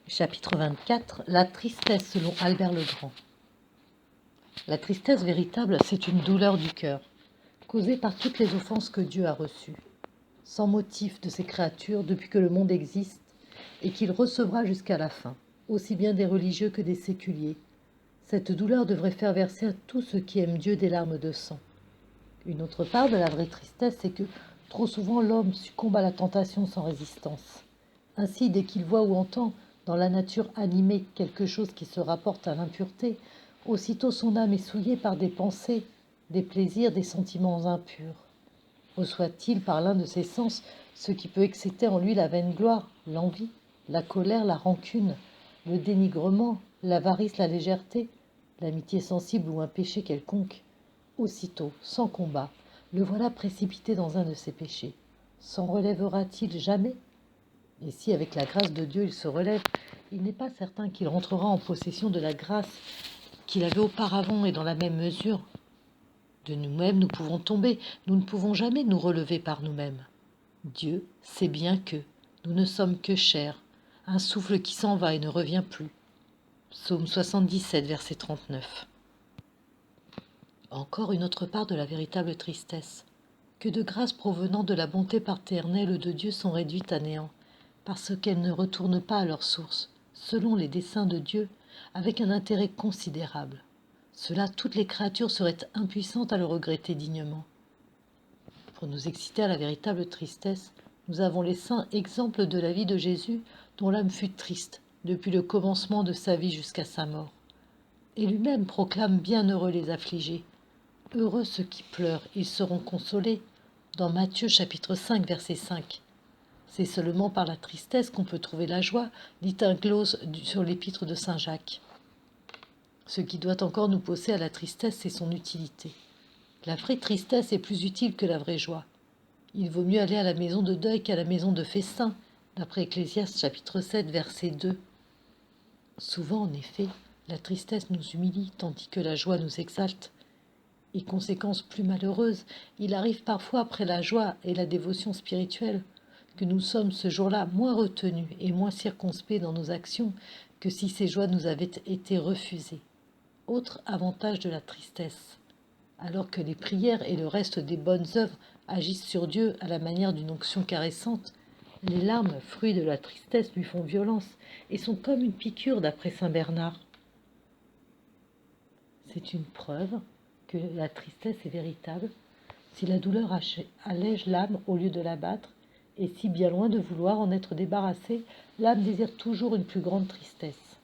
Chapitre 24. La tristesse selon Albert le Grand. La tristesse véritable, c'est une douleur du cœur, causée par toutes les offenses que Dieu a reçues, sans motif de ses créatures depuis que le monde existe, et qu'il recevra jusqu'à la fin, aussi bien des religieux que des séculiers. Cette douleur devrait faire verser à tous ceux qui aiment Dieu des larmes de sang. Une autre part de la vraie tristesse, c'est que trop souvent l'homme succombe à la tentation sans résistance. Ainsi, dès qu'il voit ou entend dans la nature animée quelque chose qui se rapporte à l'impureté, aussitôt son âme est souillée par des pensées, des plaisirs, des sentiments impurs. Reçoit-il par l'un de ses sens ce qui peut exciter en lui la vaine gloire, l'envie, la colère, la rancune, le dénigrement, l'avarice, la légèreté, l'amitié sensible ou un péché quelconque? Aussitôt, sans combat, le voilà précipité dans un de ses péchés. S'en relèvera-t-il jamais? Et si, avec la grâce de Dieu, il se relève, il n'est pas certain qu'il rentrera en possession de la grâce qu'il avait auparavant et dans la même mesure. De nous-mêmes, nous pouvons tomber, nous ne pouvons jamais nous relever par nous-mêmes. Dieu sait bien que nous ne sommes que chair, un souffle qui s'en va et ne revient plus. Psaume 77, verset 39. Encore une autre part de la véritable tristesse. Que de grâces provenant de la bonté paternelle de Dieu sont réduites à néant, parce qu'elles ne retournent pas à leur source, selon les desseins de Dieu, avec un intérêt considérable. Cela, toutes les créatures seraient impuissantes à le regretter dignement. Pour nous exciter à la véritable tristesse, nous avons les saints exemples de la vie de Jésus, dont l'âme fut triste, depuis le commencement de sa vie jusqu'à sa mort. Et lui-même proclame bienheureux les affligés. Heureux ceux qui pleurent, ils seront consolés. Dans Matthieu chapitre 5, verset 5. C'est seulement par la tristesse qu'on peut trouver la joie, dit un glose sur l'épître de Saint Jacques. Ce qui doit encore nous pousser à la tristesse, c'est son utilité. La vraie tristesse est plus utile que la vraie joie. Il vaut mieux aller à la maison de deuil qu'à la maison de festin, d'après Ecclésiaste chapitre 7, verset 2. Souvent, en effet, la tristesse nous humilie, tandis que la joie nous exalte. Et conséquence plus malheureuse, il arrive parfois après la joie et la dévotion spirituelle que nous sommes ce jour-là moins retenus et moins circonspects dans nos actions que si ces joies nous avaient été refusées. Autre avantage de la tristesse. Alors que les prières et le reste des bonnes œuvres agissent sur Dieu à la manière d'une onction caressante, les larmes, fruits de la tristesse, lui font violence et sont comme une piqûre d'après saint Bernard. C'est une preuve que la tristesse est véritable si la douleur allège l'âme au lieu de l'abattre, et si, bien loin de vouloir en être débarrassée, l'âme désire toujours une plus grande tristesse.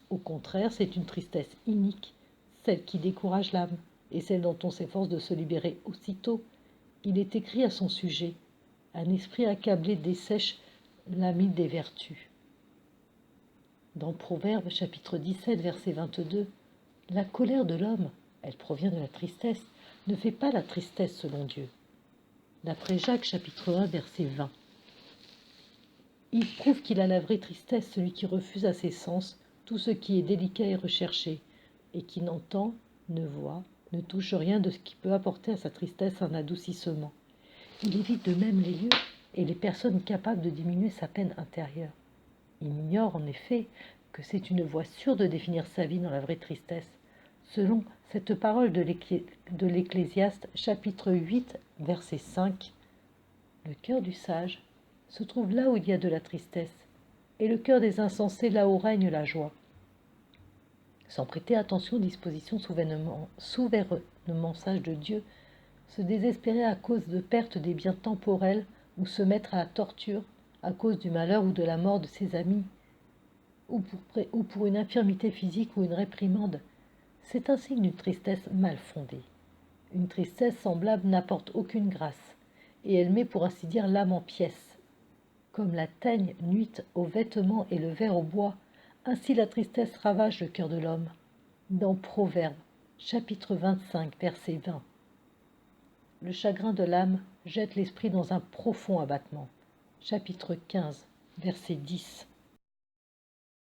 Au contraire, c'est une tristesse inique, celle qui décourage l'âme, et celle dont on s'efforce de se libérer aussitôt. Il est écrit à son sujet: un esprit accablé dessèche l'amide des vertus. Dans Proverbes chapitre 17, verset 22, la colère de l'homme, elle provient de la tristesse, ne fait pas la tristesse selon Dieu. D'après Jacques chapitre 1, verset 20. Il prouve qu'il a la vraie tristesse, celui qui refuse à ses sens tout ce qui est délicat et recherché, et qui n'entend, ne voit, ne touche rien de ce qui peut apporter à sa tristesse un adoucissement. Il évite de même les lieux et les personnes capables de diminuer sa peine intérieure. Il ignore en effet que c'est une voie sûre de définir sa vie dans la vraie tristesse, selon cette parole de l'Ecclésiaste chapitre 8, verset 5. Le cœur du sage se trouve là où il y a de la tristesse, et le cœur des insensés là où règne la joie. Sans prêter attention aux dispositions souverainement sages de Dieu, se désespérer à cause de perte des biens temporels ou se mettre à la torture à cause du malheur ou de la mort de ses amis, ou pour une infirmité physique ou une réprimande, c'est un signe d'une tristesse mal fondée. Une tristesse semblable n'apporte aucune grâce, et elle met pour ainsi dire l'âme en pièces. Comme la teigne nuit aux vêtements et le ver au bois, ainsi la tristesse ravage le cœur de l'homme. Dans Proverbes, chapitre 25, verset 20. Le chagrin de l'âme jette l'esprit dans un profond abattement. Chapitre 15, verset 10.